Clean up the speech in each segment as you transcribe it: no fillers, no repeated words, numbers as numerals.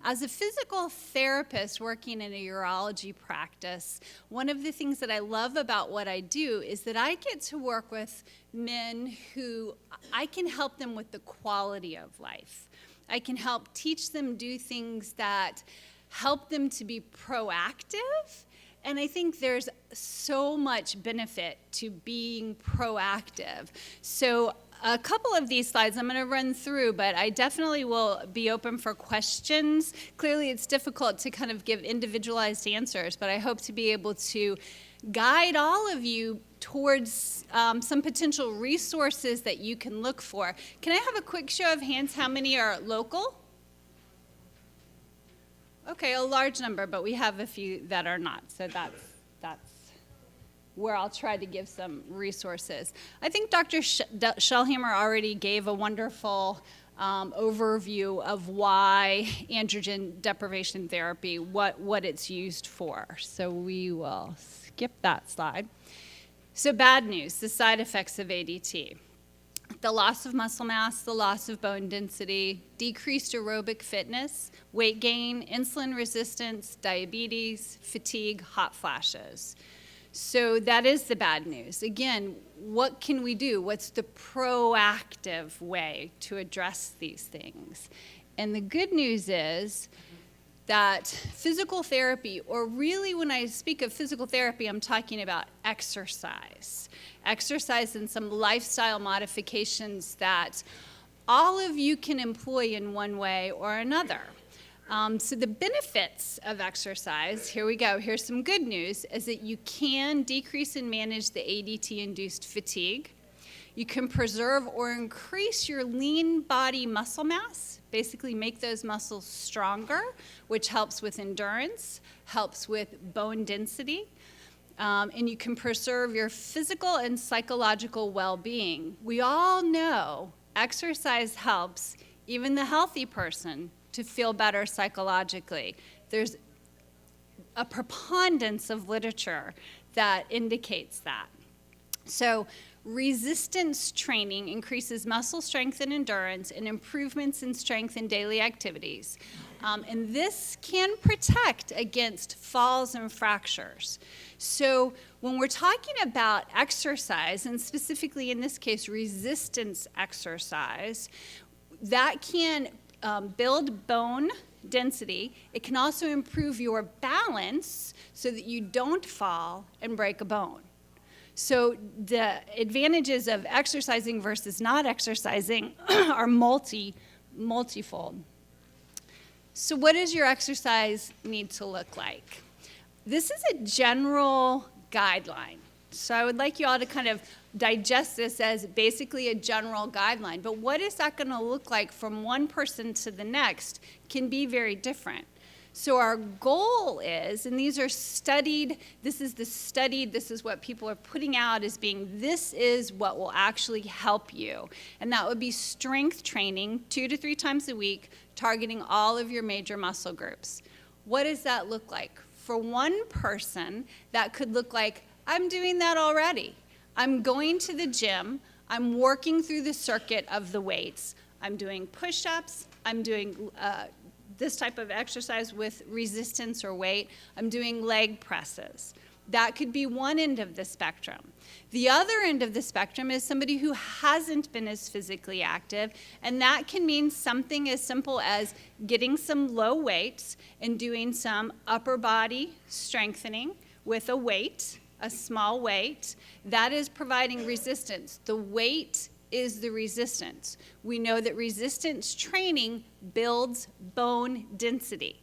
As a physical therapist working in a urology practice, one of the things that I love about what I do is that I get to work with men who I can help them with the quality of life. I can help teach them do things that help them to be proactive. And I think there's so much benefit to being proactive. So a couple of these slides I'm going to run through, but I definitely will be open for questions. Clearly, it's difficult to kind of give individualized answers, but I hope to be able to guide all of you towards some potential resources that you can look for. Can I have a quick show of hands? How many are local? Okay, a large number, but we have a few that are not, so that's where I'll try to give some resources. I think Dr. Shellhammer already gave a wonderful overview of why androgen deprivation therapy, what it's used for. So we will skip that slide. So bad news, the side effects of ADT. The loss of muscle mass, the loss of bone density, decreased aerobic fitness, weight gain, insulin resistance, diabetes, fatigue, hot flashes. So that is the bad news. Again, what can we do? What's the proactive way to address these things? And the good news is that physical therapy, or really when I speak of physical therapy, I'm talking about exercise. Exercise and some lifestyle modifications that all of you can employ in one way or another. So the benefits of exercise, here we go, here's some good news, is that you can decrease and manage the ADT-induced fatigue. You can preserve or increase your lean body muscle mass, basically make those muscles stronger, which helps with endurance, helps with bone density, and you can preserve your physical and psychological well-being. We all know exercise helps even the healthy person to feel better psychologically. There's a preponderance of literature that indicates that. So resistance training increases muscle strength and endurance and improvements in strength in daily activities. And this can protect against falls and fractures. So when we're talking about exercise, and specifically in this case resistance exercise, that can build bone density. It can also improve your balance so that you don't fall and break a bone. So the advantages of exercising versus not exercising are multifold. So what does your exercise need to look like? This is a general guideline. So I would like you all to kind of digest this as basically a general guideline. But what is that going to look like from one person to the next can be very different. So our goal is, and these are studied, this is what people are putting out as being, this is what will actually help you. And that would be strength training 2 to 3 times a week, targeting all of your major muscle groups. What does that look like? For one person, that could look like, I'm doing that already. I'm going to the gym, I'm working through the circuit of the weights. I'm doing push-ups, I'm doing this type of exercise with resistance or weight. I'm doing leg presses. That could be one end of the spectrum. The other end of the spectrum is somebody who hasn't been as physically active, and that can mean something as simple as getting some low weights and doing some upper body strengthening with a weight, a small weight. That is providing resistance. The weight is the resistance. We know that resistance training builds bone density.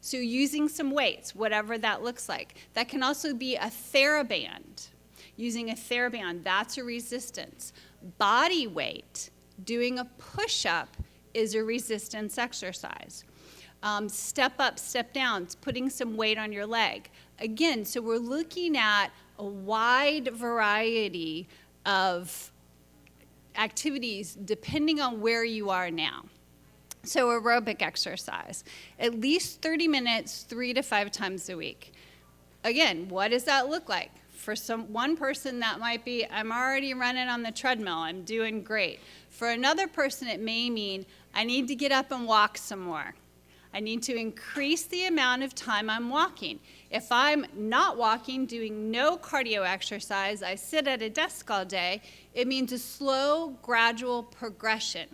So using some weights, whatever that looks like. That can also be a TheraBand. Using a TheraBand, that's a resistance. Body weight, doing a push-up is a resistance exercise. Step up, step down, putting some weight on your leg. Again, so we're looking at a wide variety of activities depending on where you are now. So aerobic exercise, at least 30 minutes, 3 to 5 times a week. Again, what does that look like? For one person, that might be, I'm already running on the treadmill, I'm doing great. For another person, it may mean, I need to get up and walk some more. I need to increase the amount of time I'm walking. If I'm not walking, doing no cardio exercise, I sit at a desk all day, it means a slow, gradual progression.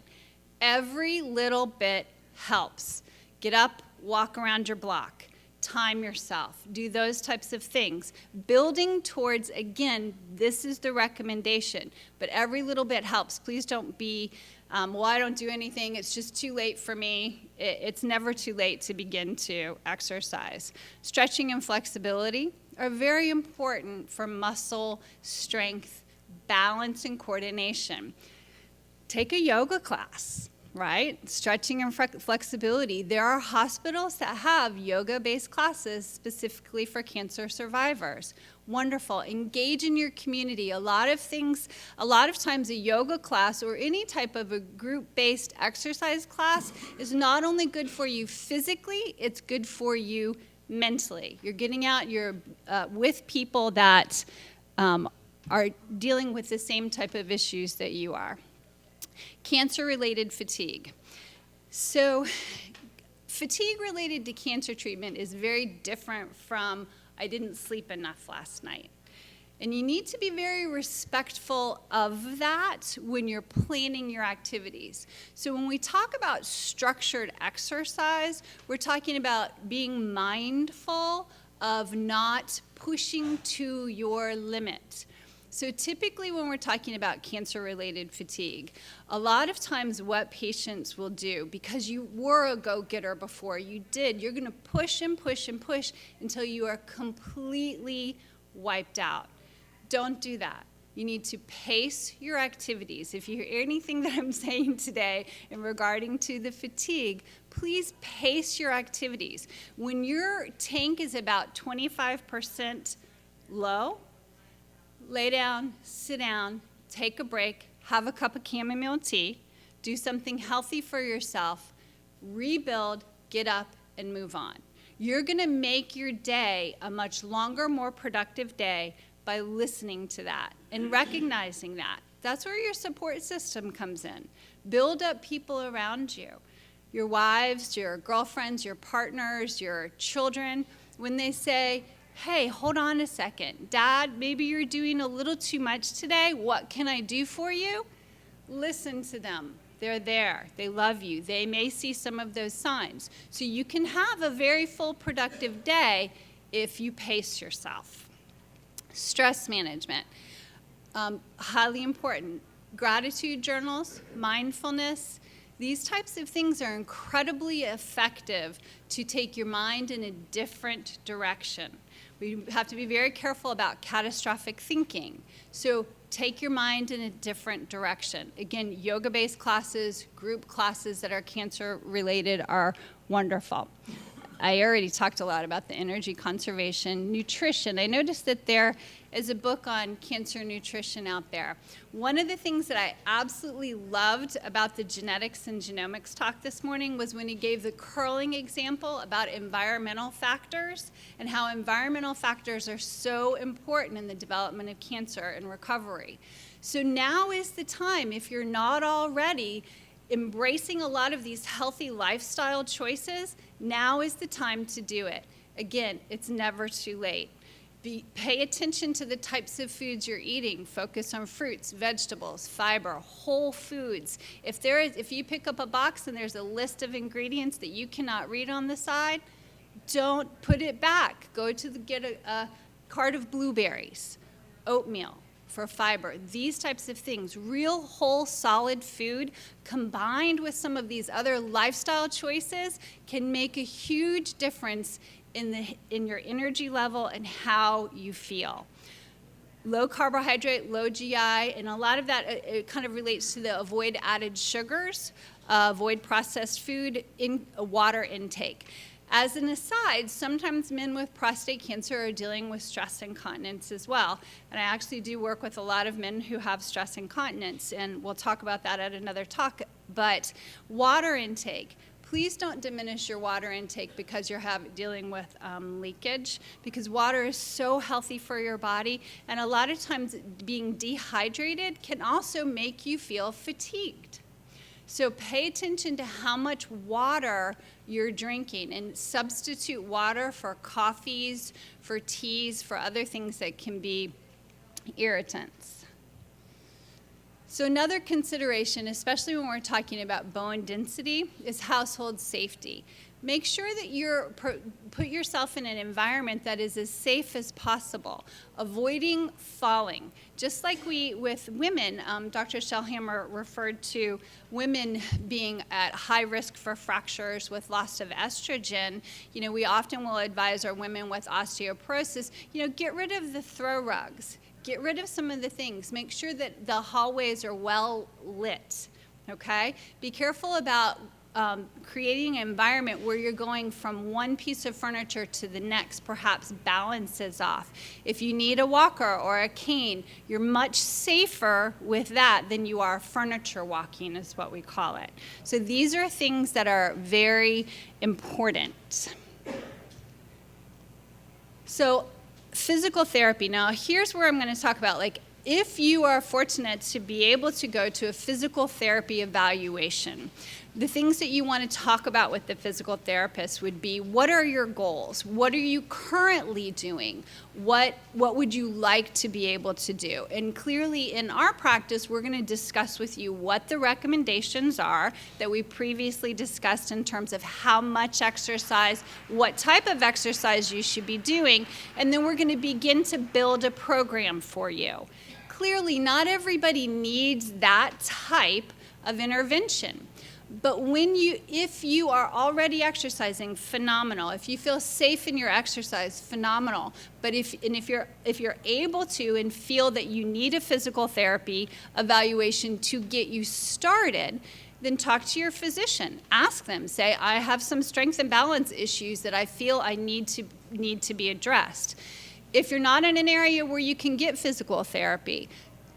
Every little bit helps. Get up, walk around your block. Time yourself, do those types of things. Building towards, again, this is the recommendation, but every little bit helps. Please don't be, well, I don't do anything, it's just too late for me. It's never too late to begin to exercise. Stretching and flexibility are very important for muscle strength, balance, and coordination. Take a yoga class. Right? Stretching and flexibility. There are hospitals that have yoga-based classes specifically for cancer survivors. Wonderful. Engage in your community. A lot of times a yoga class or any type of a group-based exercise class is not only good for you physically, it's good for you mentally. You're getting out, you're with people that are dealing with the same type of issues that you are. Cancer-related fatigue. So fatigue related to cancer treatment is very different from I didn't sleep enough last night. And you need to be very respectful of that when you're planning your activities. So when we talk about structured exercise, we're talking about being mindful of not pushing to your limit. So typically when we're talking about cancer-related fatigue, a lot of times what patients will do, because you were a go-getter before, you're going to push and push and push until you are completely wiped out. Don't do that. You need to pace your activities. If you hear anything that I'm saying today in regarding to the fatigue, please pace your activities. When your tank is about 25% low, lay down, sit down, take a break, have a cup of chamomile tea, do something healthy for yourself, rebuild, get up, and move on. You're going to make your day a much longer, more productive day by listening to that and recognizing that. That's where your support system comes in. Build up people around you, your wives, your girlfriends, your partners, your children. When they say, hey, hold on a second. Dad, maybe you're doing a little too much today. What can I do for you? Listen to them. They're there. They love you. They may see some of those signs. So you can have a very full, productive day if you pace yourself. Stress management, highly important. Gratitude journals, mindfulness, these types of things are incredibly effective to take your mind in a different direction. We have to be very careful about catastrophic thinking. So take your mind in a different direction. Again, yoga-based classes, group classes that are cancer-related are wonderful. I already talked a lot about the energy conservation, nutrition. I noticed that there is a book on cancer nutrition out there. One of the things that I absolutely loved about the genetics and genomics talk this morning was when he gave the curling example about environmental factors and how environmental factors are so important in the development of cancer and recovery. So now is the time, if you're not already embracing a lot of these healthy lifestyle choices, now is the time to do it. Again, it's never too late. Pay attention to the types of foods you're eating. Focus on fruits, vegetables, fiber, whole foods. If you pick up a box and there's a list of ingredients that you cannot read on the side, don't put it back. Go to get a cart of blueberries, oatmeal for fiber, these types of things. Real whole solid food combined with some of these other lifestyle choices can make a huge difference in your energy level and how you feel. Low carbohydrate, low GI, and a lot of that it kind of relates to the avoid added sugars, avoid processed food, water intake. As an aside, sometimes men with prostate cancer are dealing with stress incontinence as well. And I actually do work with a lot of men who have stress incontinence, and we'll talk about that at another talk. But water intake. Please don't diminish your water intake because you're dealing with leakage, because water is so healthy for your body. And a lot of times being dehydrated can also make you feel fatigued. So pay attention to how much water you're drinking, and substitute water for coffees, for teas, for other things that can be irritants. So another consideration, especially when we're talking about bone density, is household safety. Make sure that you put yourself in an environment that is as safe as possible, avoiding falling. Just like with women, Dr. Shellhammer referred to women being at high risk for fractures with loss of estrogen. We often will advise our women with osteoporosis, get rid of the throw rugs. Get rid of some of the things. Make sure that the hallways are well lit, okay? Be careful about creating an environment where you're going from one piece of furniture to the next, perhaps balance is off. If you need a walker or a cane, you're much safer with that than you are furniture walking, is what we call it. So these are things that are very important. So physical therapy. Now, here's where I'm going to talk about, if you are fortunate to be able to go to a physical therapy evaluation, the things that you want to talk about with the physical therapist would be, what are your goals? What are you currently doing? What would you like to be able to do? And clearly in our practice, we're going to discuss with you what the recommendations are that we previously discussed in terms of how much exercise, what type of exercise you should be doing, and then we're going to begin to build a program for you. Clearly, not everybody needs that type of intervention. But if you are already exercising, phenomenal. If you feel safe in your exercise, phenomenal. But if you're able to and feel that you need a physical therapy evaluation to get you started, then talk to your physician. Ask them. Say, I have some strength and balance issues that I feel I need to be addressed. If you're not in an area where you can get physical therapy,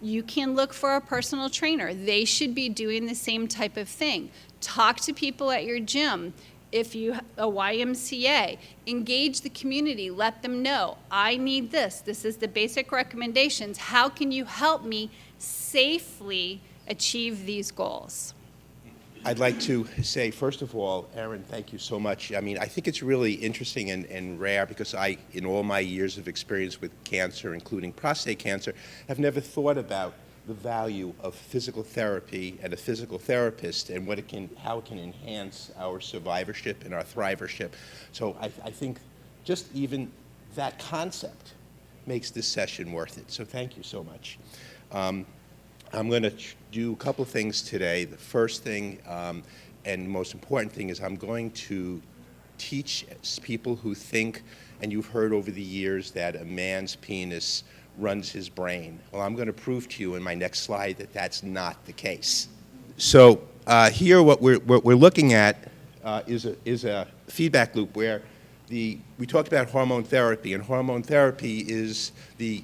you can look for a personal trainer. They should be doing the same type of thing. Talk to people at your gym. If you a YMCA, engage the community. Let them know, I need this. This is the basic recommendations. How can you help me safely achieve these goals? I'd like to say, first of all, Erin, thank you so much. I think it's really interesting and rare because in all my years of experience with cancer, including prostate cancer, have never thought about the value of physical therapy and a physical therapist and how it can enhance our survivorship and our thrivership. So I think just even that concept makes this session worth it. So thank you so much. I'm going to do a couple of things today. The first thing and most important thing is I'm going to teach people who think, and you've heard over the years, that a man's penis runs his brain. Well, I'm going to prove to you in my next slide that that's not the case. So here what we're looking at is a feedback loop where we talked about hormone therapy, and hormone therapy is the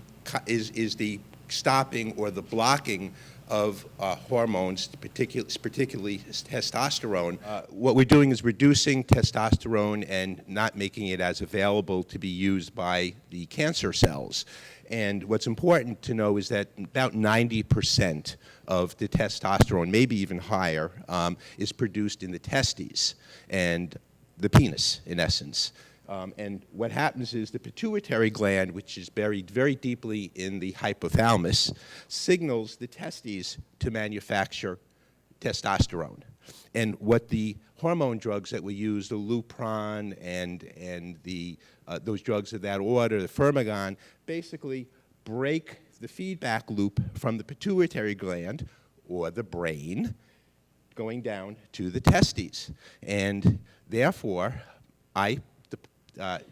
stopping or the blocking of hormones, particularly testosterone. What we're doing is reducing testosterone and not making it as available to be used by the cancer cells. And what's important to know is that about 90% of the testosterone, maybe even higher, is produced in the testes and the penis, in essence. And what happens is the pituitary gland, which is buried very deeply in the hypothalamus, signals the testes to manufacture testosterone. And what the hormone drugs that we use, the Lupron and those drugs of that order, the Firmagon, basically break the feedback loop from the pituitary gland or the brain going down to the testes. And therefore, I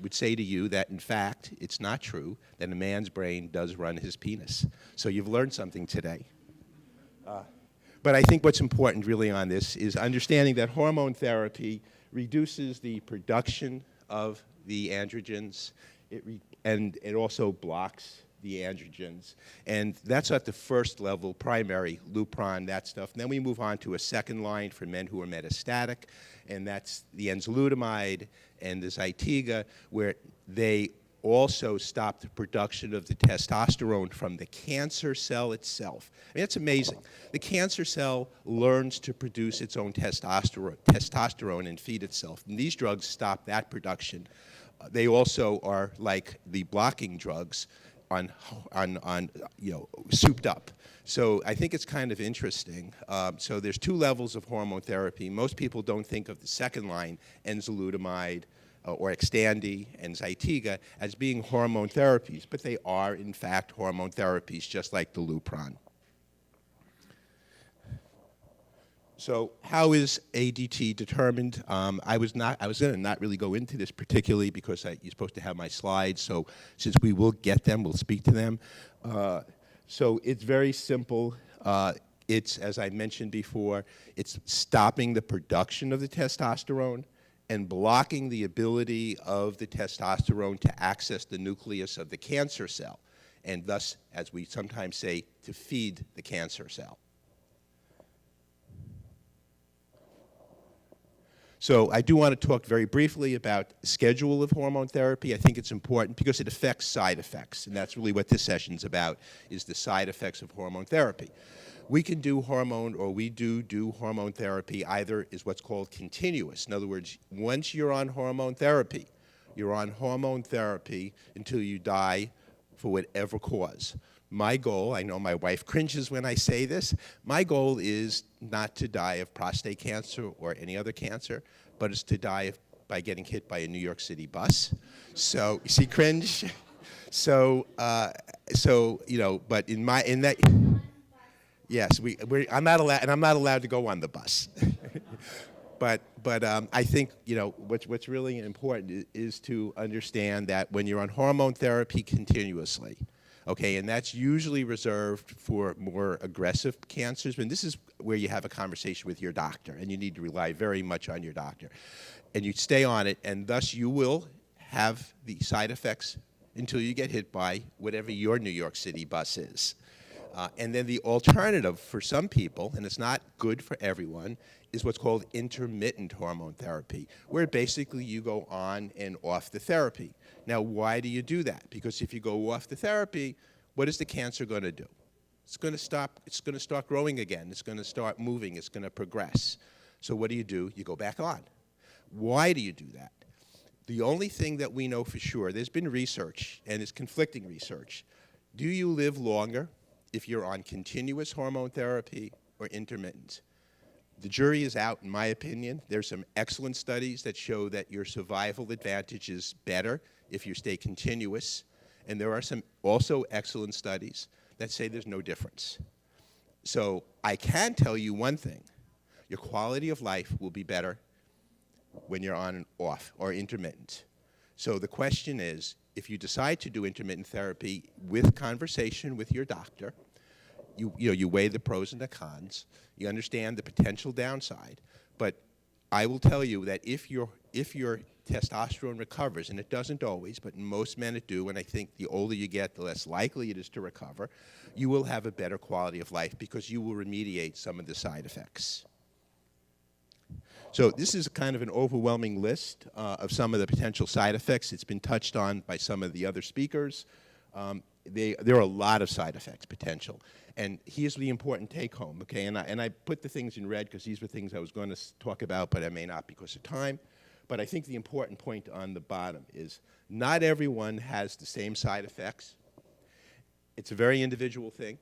would say to you that, in fact, it's not true that a man's brain does run his penis. So you've learned something today. But I think what's important really on this is understanding that hormone therapy reduces the production of the androgens, and it also blocks the androgens. And that's at the first level, primary, Lupron, that stuff. And then we move on to a second line for men who are metastatic, and that's the enzalutamide and the Zytiga, where they also stop the production of the testosterone from the cancer cell itself. I mean, it's amazing. The cancer cell learns to produce its own testosterone and feed itself. And these drugs stop that production. They also are like the blocking drugs on souped up. So I think it's kind of interesting. So there's two levels of hormone therapy. Most people don't think of the second line, enzalutamide, or Xtandi and Zytiga, as being hormone therapies, but they are, in fact, hormone therapies, just like the Lupron. So how is ADT determined? I was going to not really go into this particularly because you're supposed to have my slides, so since we will get them, we'll speak to them. So it's very simple. It's, as I mentioned before, it's stopping the production of the testosterone and blocking the ability of the testosterone to access the nucleus of the cancer cell, and thus, as we sometimes say, to feed the cancer cell. So I do want to talk very briefly about the schedule of hormone therapy. I think it's important because it affects side effects, and that's really what this session's about, is the side effects of hormone therapy. We can do hormone, or we do hormone therapy, either is what's called continuous. In other words, once you're on hormone therapy, you're on hormone therapy until you die for whatever cause. My goal, I know my wife cringes when I say this, my goal is not to die of prostate cancer or any other cancer, but it's to die by getting hit by a New York City bus. So, you see cringe? So, but in that, yes, I'm not allowed, and I'm not allowed to go on the bus. But I think, what's really important is to understand that when you're on hormone therapy continuously, okay, and that's usually reserved for more aggressive cancers, and this is where you have a conversation with your doctor, and you need to rely very much on your doctor. And you stay on it, and thus you will have the side effects until you get hit by whatever your New York City bus is. And then the alternative for some people, and it's not good for everyone, is what's called intermittent hormone therapy, where basically you go on and off the therapy. Now, why do you do that? Because if you go off the therapy, what is the cancer going to do? It's going to stop. It's going to start growing again. It's going to start moving. It's going to progress. So what do? You go back on. Why do you do that? The only thing that we know for sure, there's been research, and it's conflicting research. Do you live longer if you're on continuous hormone therapy or intermittent? The jury is out, in my opinion. There's some excellent studies that show that your survival advantage is better if you stay continuous. And there are some also excellent studies that say there's no difference. So I can tell you one thing. Your quality of life will be better when you're on and off or intermittent. So the question is, if you decide to do intermittent therapy with conversation with your doctor, you weigh the pros and the cons, you understand the potential downside, but I will tell you that if your testosterone recovers, and it doesn't always, but in most men it do, and I think the older you get, the less likely it is to recover, you will have a better quality of life because you will remediate some of the side effects. So this is kind of an overwhelming list of some of the potential side effects. It's been touched on by some of the other speakers. There are a lot of side effects potential. And here's the important take-home, okay? And I put the things in red because these were things I was going to talk about, but I may not because of time. But I think the important point on the bottom is not everyone has the same side effects. It's a very individual thing.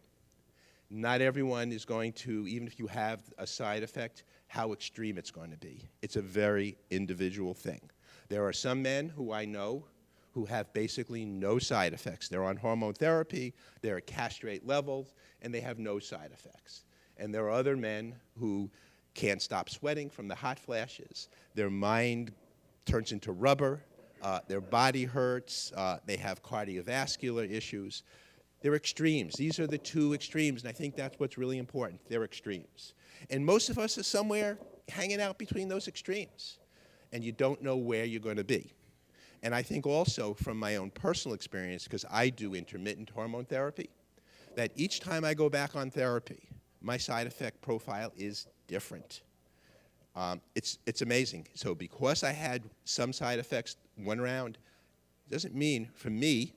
Not everyone is going to, even if you have a side effect, how extreme it's going to be. It's a very individual thing. There are some men who I know who have basically no side effects. They're on hormone therapy, they're at castrate levels, and they have no side effects. And there are other men who can't stop sweating from the hot flashes. Their mind turns into rubber, their body hurts, they have cardiovascular issues. They're extremes. These are the two extremes, and I think that's what's really important. They're extremes. And most of us are somewhere hanging out between those extremes, and you don't know where you're going to be. And I think also from my own personal experience, because I do intermittent hormone therapy, that each time I go back on therapy, my side effect profile is different. It's amazing. So because I had some side effects one round, doesn't mean, for me,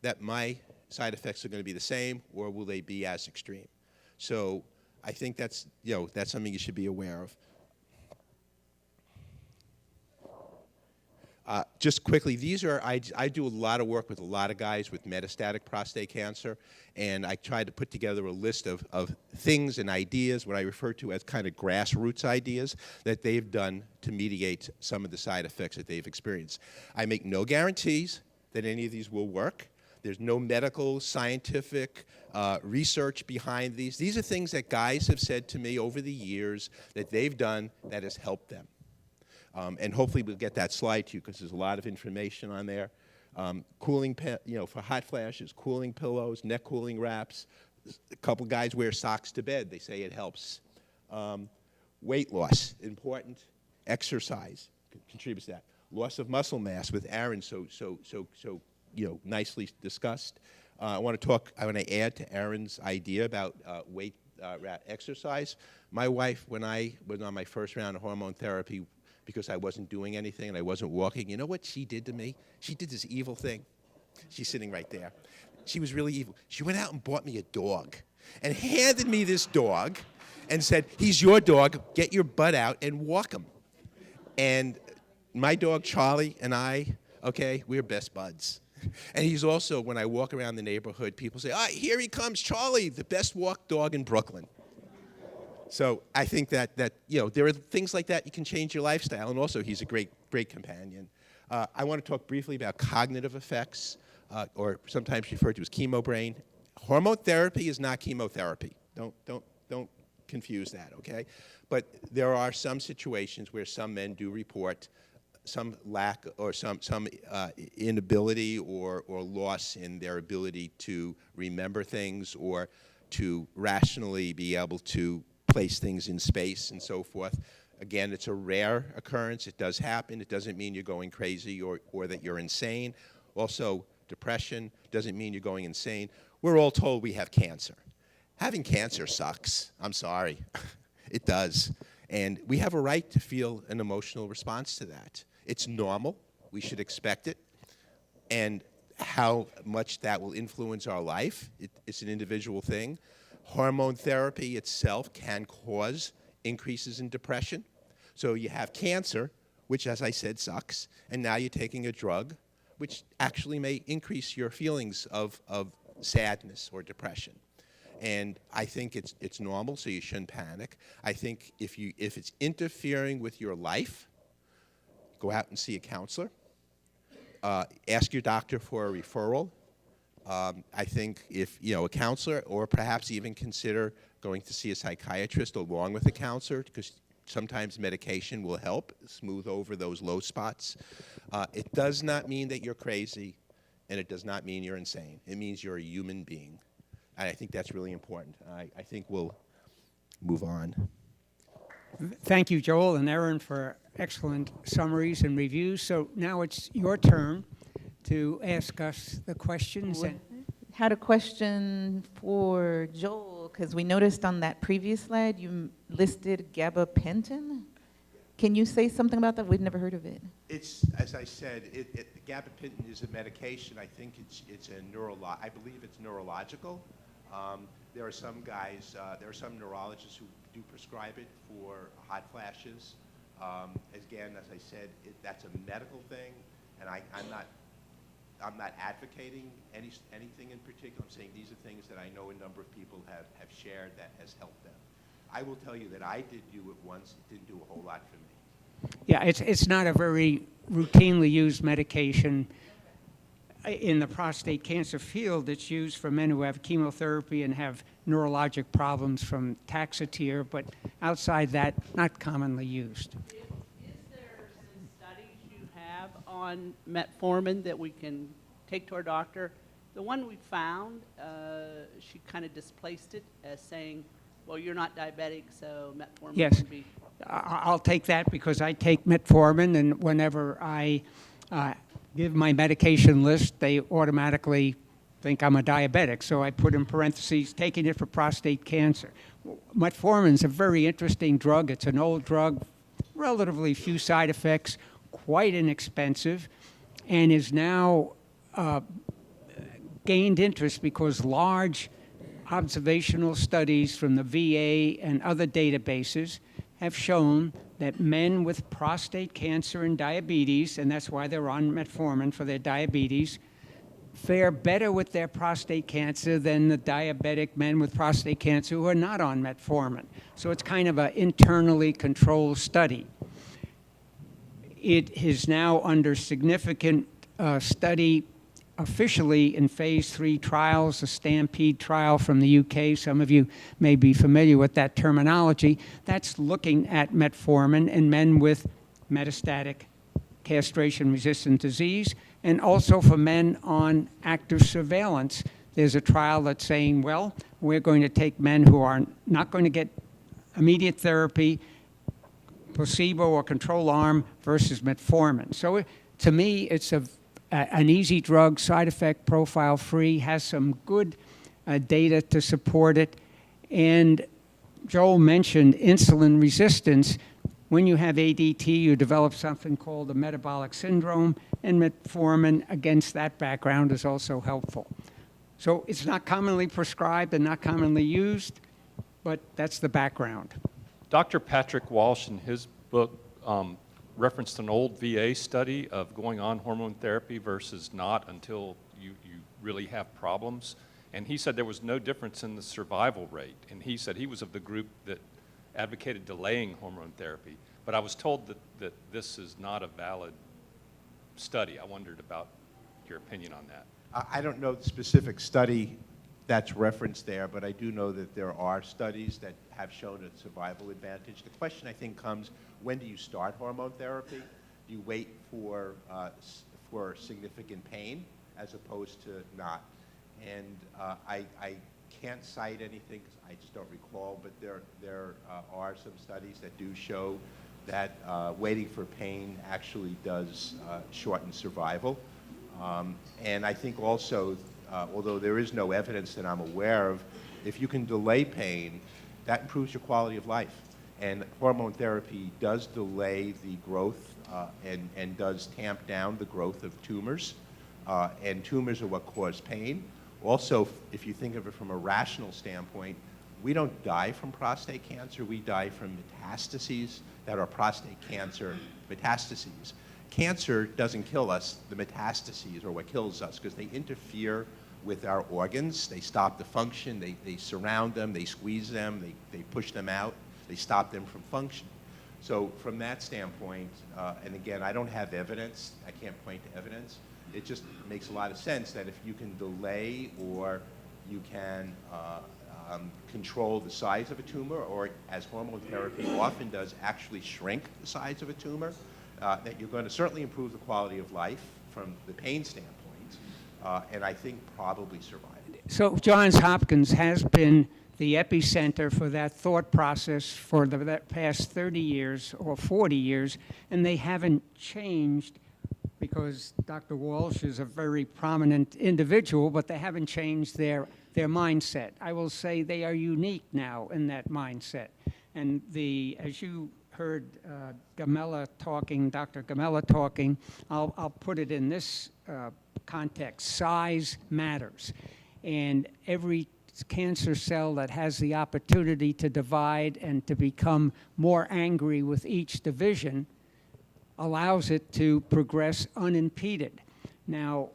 that my side effects are going to be the same, or will they be as extreme. So I think that's, that's something you should be aware of. Just quickly, I do a lot of work with a lot of guys with metastatic prostate cancer, and I tried to put together a list of things and ideas, what I refer to as kind of grassroots ideas, that they've done to mitigate some of the side effects that they've experienced. I make no guarantees that any of these will work. There's no medical, scientific research behind these. These are things that guys have said to me over the years that they've done that has helped them. And hopefully we'll get that slide to you because there's a lot of information on there. Cooling, for hot flashes, cooling pillows, neck cooling wraps. A couple guys wear socks to bed. They say it helps. Weight loss, important. Exercise contributes to that. Loss of muscle mass with Aaron, so nicely discussed. I want to add to Aaron's idea about weight exercise. My wife, when I was on my first round of hormone therapy, because I wasn't doing anything and I wasn't walking, you know what she did to me? She did this evil thing. She's sitting right there. She was really evil. She went out and bought me a dog and handed me this dog and said, "He's your dog. Get your butt out and walk him." And my dog, Charlie, and I, we're best buds. And he's also, when I walk around the neighborhood, people say, here he comes, Charlie, the best walked dog in Brooklyn. So I think that there are things like that you can change your lifestyle, and also he's a great companion. I want to talk briefly about cognitive effects, or sometimes referred to as chemo brain. Hormone therapy is not chemotherapy. Don't confuse that, okay? But there are some situations where some men do report some lack or some inability or loss in their ability to remember things or to rationally be able to place things in space and so forth. Again, it's a rare occurrence. It does happen. It doesn't mean you're going crazy or that you're insane. Also, depression doesn't mean you're going insane. We're all told we have cancer. Having cancer sucks. I'm sorry. It does. And we have a right to feel an emotional response to that. It's normal. We should expect it. And how much that will influence our life, it's an individual thing. Hormone therapy itself can cause increases in depression. So you have cancer, which, as I said, sucks, and now you're taking a drug, which actually may increase your feelings of sadness or depression. And I think it's normal, so you shouldn't panic. I think if it's interfering with your life, go out and see a counselor. Ask your doctor for a referral. I think if, a counselor, or perhaps even consider going to see a psychiatrist along with a counselor, because sometimes medication will help smooth over those low spots. It does not mean that you're crazy, and it does not mean you're insane. It means you're a human being. And I think that's really important. I think we'll move on. Thank you, Joel and Erin, for excellent summaries and reviews. So now it's your turn to ask us the questions. Had a question for Joel, because we noticed on that previous slide you listed gabapentin. Can you say something about that? We've never heard of it. It's, as I said, gabapentin is a medication. I think it's I believe it's neurological. There are some guys, there are some neurologists who do prescribe it for hot flashes. Again, as I said, that's a medical thing, and I'm not advocating anything in particular. I'm saying these are things that I know a number of people have shared that has helped them. I will tell you that I did do it once. It didn't do a whole lot for me. Yeah, it's not a very routinely used medication. In the prostate cancer field, it's used for men who have chemotherapy and have neurologic problems from Taxotere, but outside that, not commonly used. Is there some studies you have on metformin that we can take to our doctor? The one we found, she kind of displaced it as saying, well, you're not diabetic, so metformin Yes. can be... I'll take that because I take metformin, and whenever I give my medication list, they automatically think I'm a diabetic. So I put in parentheses, taking it for prostate cancer. Metformin is a very interesting drug. It's an old drug, relatively few side effects, quite inexpensive. and is now gained interest because large observational studies from the VA and other databases have shown that men with prostate cancer and diabetes, and that's why they're on metformin for their diabetes, fare better with their prostate cancer than the diabetic men with prostate cancer who are not on metformin. So it's kind of an internally controlled study. It is now under significant study officially in phase 3 trials, a Stampede trial from the UK. Some of you may be familiar with that terminology. That's looking at metformin in men with metastatic castration-resistant disease, and also for men on active surveillance. There's a trial that's saying, well, we're going to take men who are not going to get immediate therapy, placebo or control arm versus metformin. So to me, it's an easy drug, side effect profile free, has some good data to support it. And Joel mentioned insulin resistance. When you have ADT, you develop something called a metabolic syndrome, and metformin against that background is also helpful. So it's not commonly prescribed and not commonly used, but that's the background. Dr. Patrick Walsh, in his book, referenced an old VA study of going on hormone therapy versus not until you really have problems. And he said there was no difference in the survival rate. And he said he was of the group that advocated delaying hormone therapy. But I was told that this is not a valid study. I wondered about your opinion on that. I don't know the specific study that's referenced there, but I do know that there are studies that have shown a survival advantage. The question, I think, comes, when do you start hormone therapy? Do you wait for significant pain as opposed to not? And I can't cite anything because I just don't recall, but there are some studies that do show that waiting for pain actually does shorten survival. And I think also, although there is no evidence that I'm aware of, if you can delay pain, that improves your quality of life. And hormone therapy does delay the growth and does tamp down the growth of tumors. And tumors are what cause pain. Also, if you think of it from a rational standpoint, we don't die from prostate cancer, we die from metastases that are prostate cancer metastases. Cancer doesn't kill us, the metastases are what kills us because they interfere with our organs. They stop the function, they surround them, they squeeze them, they push them out, they stop them from functioning. So from that standpoint, and again, I don't have evidence, I can't point to evidence, it just makes a lot of sense that if you can delay or you can control the size of a tumor, or as hormone therapy often does, actually shrink the size of a tumor, that you're going to certainly improve the quality of life from the pain standpoint, and I think probably survive. So Johns Hopkins has been the epicenter for that thought process for the past 30 years or 40 years, and they haven't changed because Dr. Walsh is a very prominent individual, but they haven't changed their mindset. I will say they are unique now in that mindset. And as you heard Gamella talking, Dr. Gamella talking, I'll put it in this context. Size matters. And every cancer cell that has the opportunity to divide and to become more angry with each division allows it to progress unimpeded. Now,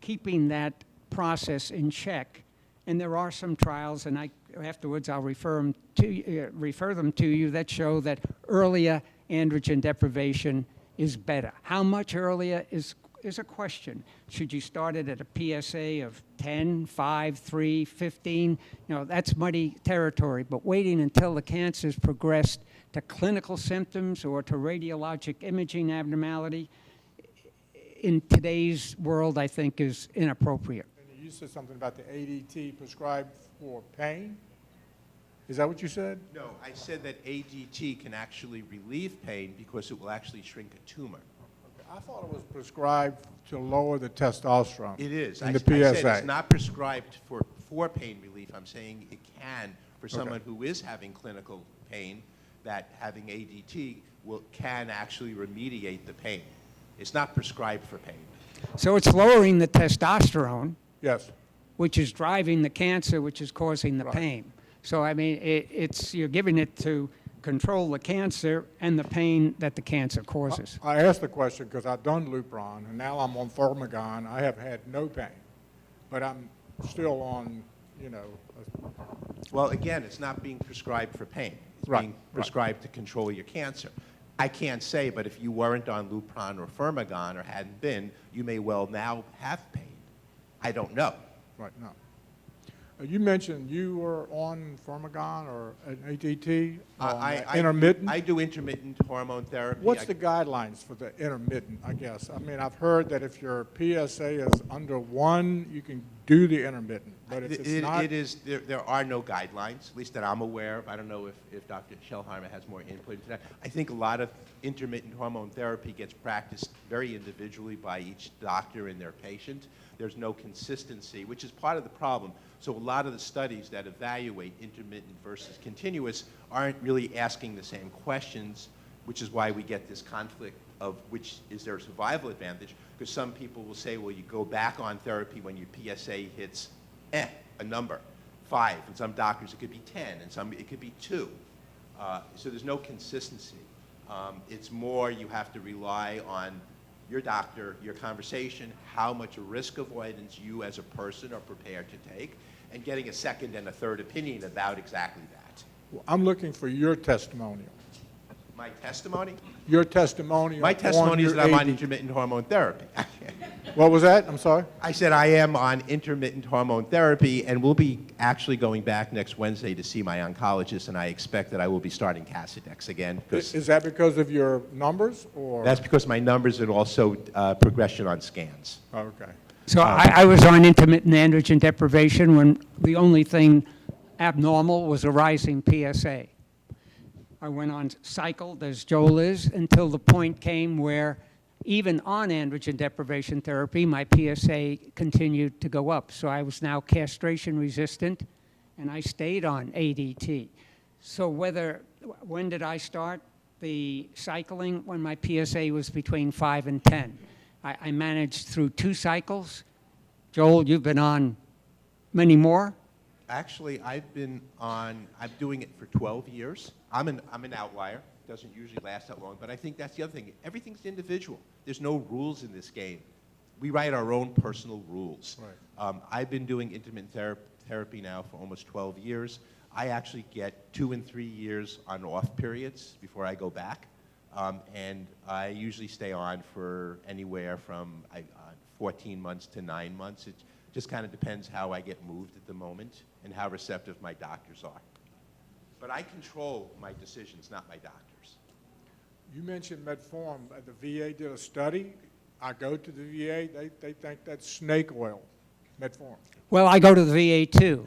keeping that process in check, and there are some trials, and afterwards I'll refer them to you that show that earlier androgen deprivation is better. How much earlier is a question. Should you start it at a PSA of 10, 5, 3, 15? That's muddy territory, but waiting until the cancer's progressed to clinical symptoms or to radiologic imaging abnormality in today's world, I think, is inappropriate. You said something about the ADT prescribed for pain? Is that what you said? No, I said that ADT can actually relieve pain because it will actually shrink a tumor. Okay. I thought it was prescribed to lower the testosterone. It is. In I the said PSA. it's not prescribed for pain relief. I'm saying it can for someone who is having clinical pain, that having ADT can actually remediate the pain. It's not prescribed for pain. So it's lowering the testosterone, Yes. which is driving the cancer, which is causing the Right. pain. So, I mean, you're giving it to control the cancer and the pain that the cancer causes. I asked the question because I've done Lupron, and now I'm on Pharmagon. I have had no pain, but I'm still on, you know, Well, again, it's not being prescribed for pain. It's Right, being right. prescribed to control your cancer. I can't say, but if you weren't on Lupron or Firmagon or hadn't been, you may well now have pain. I don't know. right now. You mentioned you were on Pharmagon or an ATT, intermittent? I do intermittent hormone therapy. What's the guidelines for the intermittent, I guess? I mean, I've heard that if your PSA is under 1, you can do the intermittent, but if it's not... It is, there are no guidelines, at least that I'm aware of. I don't know if Dr. Schellheimer has more input into that. I think a lot of intermittent hormone therapy gets practiced very individually by each doctor and their patient. There's no consistency, which is part of the problem. So a lot of the studies that evaluate intermittent versus continuous aren't really asking the same questions, which is why we get this conflict of which is their survival advantage, because some people will say, well, you go back on therapy when your PSA hits a number, 5, and some doctors it could be 10, and some it could be 2. So there's no consistency. It's more you have to rely on your doctor, your conversation, how much risk avoidance you as a person are prepared to take, and getting a second and a third opinion about exactly that. I'm looking for your testimonial. My testimony? Your testimonial My testimony is on that I'm your on intermittent hormone therapy. What was that? I'm sorry? I said I am on intermittent hormone therapy, and we'll be actually going back next Wednesday to see my oncologist, and I expect that I will be starting Casodex again. 'Cause Is that because of your numbers, or? that's because my numbers and also progression on scans. Okay. So I was on intermittent androgen deprivation when the only thing abnormal was a rising PSA. I went on cycled, as Joel is, until the point came where even on androgen deprivation therapy, my PSA continued to go up. So I was now castration resistant, and I stayed on ADT. So when did I start the cycling? When my PSA was between 5 and 10. I managed through 2 cycles. Joel, you've been on many more? Actually, I'm doing it for 12 years. I'm an outlier. It doesn't usually last that long, but I think that's the other thing. Everything's individual. There's no rules in this game. We write our own personal rules. Right. I've been doing intermittent therapy now for almost 12 years. I actually get 2 and 3 years on off periods before I go back. And I usually stay on for anywhere from 14 months to 9 months. It just kind of depends how I get moved at the moment and how receptive my doctors are. But I control my decisions, not my doctors. You mentioned metformin. The VA did a study. I go to the VA. They think that's snake oil, metformin. Well, I go to the VA too.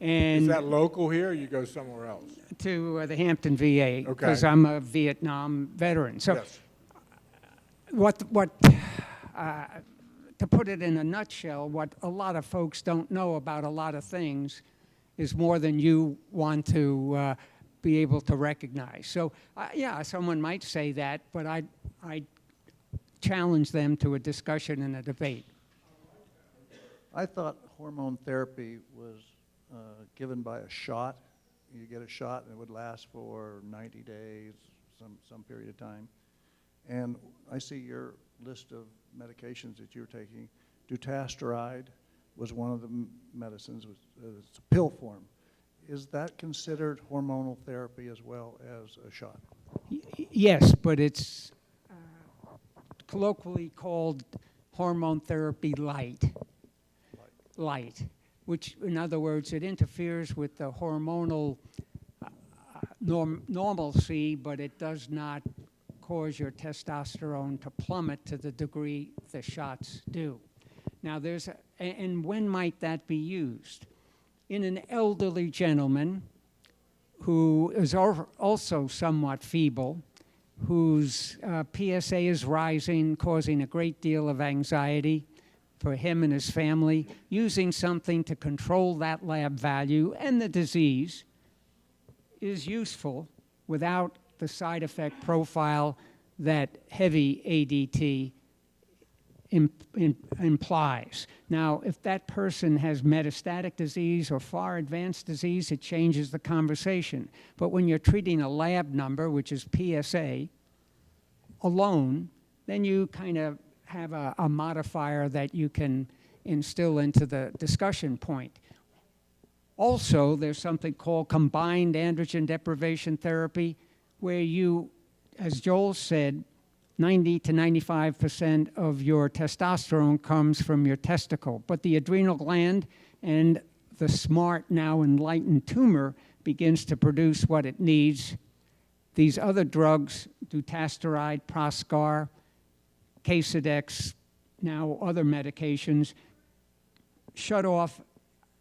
Is And that local here, or you go somewhere else? to the Hampton VA, because Okay. I'm a Vietnam veteran. So Yes. To put it in a nutshell, what a lot of folks don't know about a lot of things is more than you want to be able to recognize. So, yeah, someone might say that, but I challenge them to a discussion and a debate. I thought hormone therapy was given by a shot. You get a shot and it would last for 90 days, some period of time. And I see your list of medications that you're taking. Dutasteride was one of the medicines. It's a pill form. Is that considered hormonal therapy as well as a shot? Yes, but it's colloquially called hormone therapy light, which, in other words, it interferes with the hormonal normalcy, but it does not cause your testosterone to plummet to the degree the shots do. Now, and when might that be used? In an elderly gentleman who is also somewhat feeble, whose PSA is rising, causing a great deal of anxiety for him and his family, using something to control that lab value and the disease is useful without the side effect profile that heavy ADT implies. Now, if that person has metastatic disease or far advanced disease, it changes the conversation. But when you're treating a lab number, which is PSA, alone, then you kind of have a modifier that you can instill into the discussion point. Also, there's something called combined androgen deprivation therapy, where you, as Joel said, 90 to 95% of your testosterone comes from your testicle. But the adrenal gland and the smart, now enlightened tumor begins to produce what it needs. These other drugs, dutasteride, Proscar, Casodex, now other medications, shut off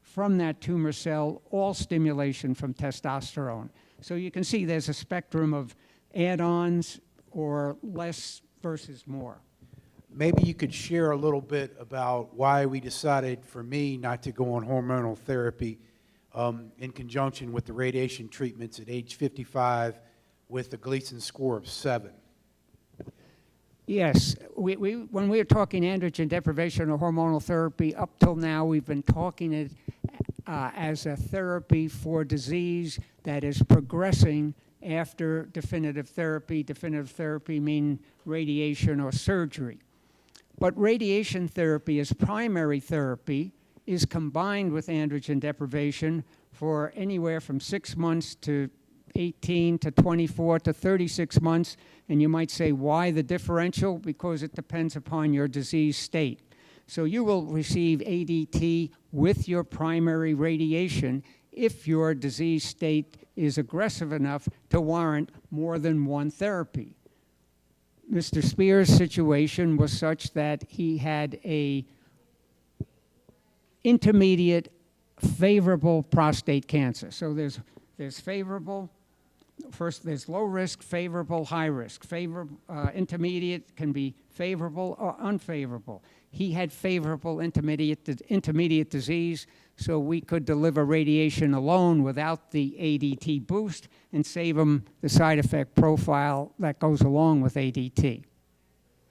from that tumor cell all stimulation from testosterone. So you can see there's a spectrum of add-ons or less versus more. Maybe you could share a little bit about why we decided, for me, not to go on hormonal therapy in conjunction with the radiation treatments at age 55 with a Gleason score of 7. Yes, when we were talking androgen deprivation or hormonal therapy, up till now we've been talking it as a therapy for disease that is progressing after definitive therapy. Definitive therapy means radiation or surgery. But radiation therapy as primary therapy is combined with androgen deprivation for anywhere from 6 months to 18 to 24 to 36 months. And you might say, why the differential? Because it depends upon your disease state. So you will receive ADT with your primary radiation if your disease state is aggressive enough to warrant more than one therapy. Mr. Spear's situation was such that he had a intermediate favorable prostate cancer. So there's favorable, first there's low risk, favorable, high risk. Intermediate can be favorable or unfavorable. He had favorable intermediate disease, so we could deliver radiation alone without the ADT boost and save him the side effect profile that goes along with ADT.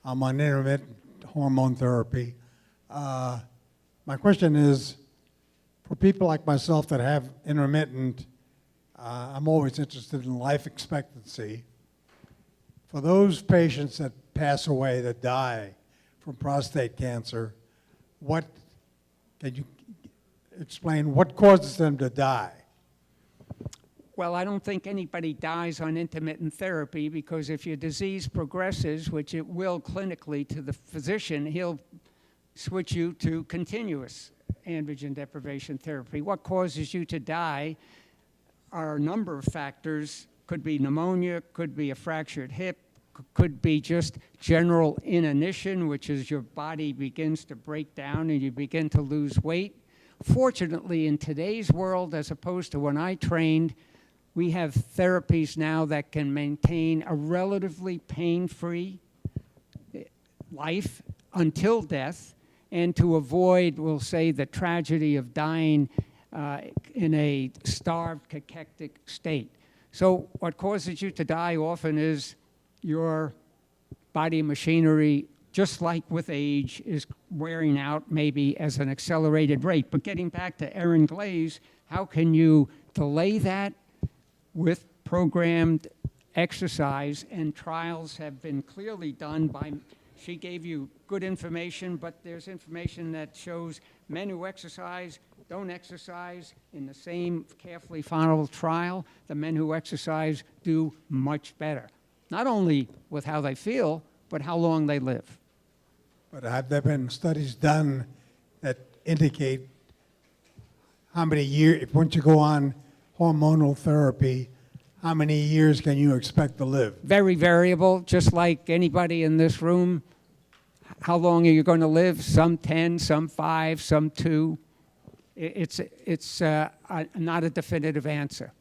I'm on intermittent hormone therapy. My question is, for people like myself that have intermittent, I'm always interested in life expectancy. For those patients that pass away, that die from prostate cancer, can you explain what causes them to die? Well, I don't think anybody dies on intermittent therapy, because if your disease progresses, which it will clinically to the physician, he'll switch you to continuous androgen deprivation therapy. What causes you to die are a number of factors. Could be pneumonia, could be a fractured hip, could be just general inanition, which is your body begins to break down and you begin to lose weight. Fortunately, in today's world, as opposed to when I trained, we have therapies now that can maintain a relatively pain-free life until death, and to avoid, we'll say, the tragedy of dying in a starved, cachectic state. So what causes you to die often is your body machinery, just like with age, is wearing out maybe as an accelerated rate. But getting back to Erin Glaze, how can you delay that? With programmed exercise, and trials have been clearly done by, she gave you good information, but there's information that shows men who exercise don't exercise in the same carefully followed trial. The men who exercise do much better, not only with how they feel, but how long they live. But have there been studies done that indicate how many years, once you go on hormonal therapy, how many years can you expect to live? Very variable, just like anybody in this room. How long are you going to live? Some 10, some 5, some 2. It's not a definitive answer.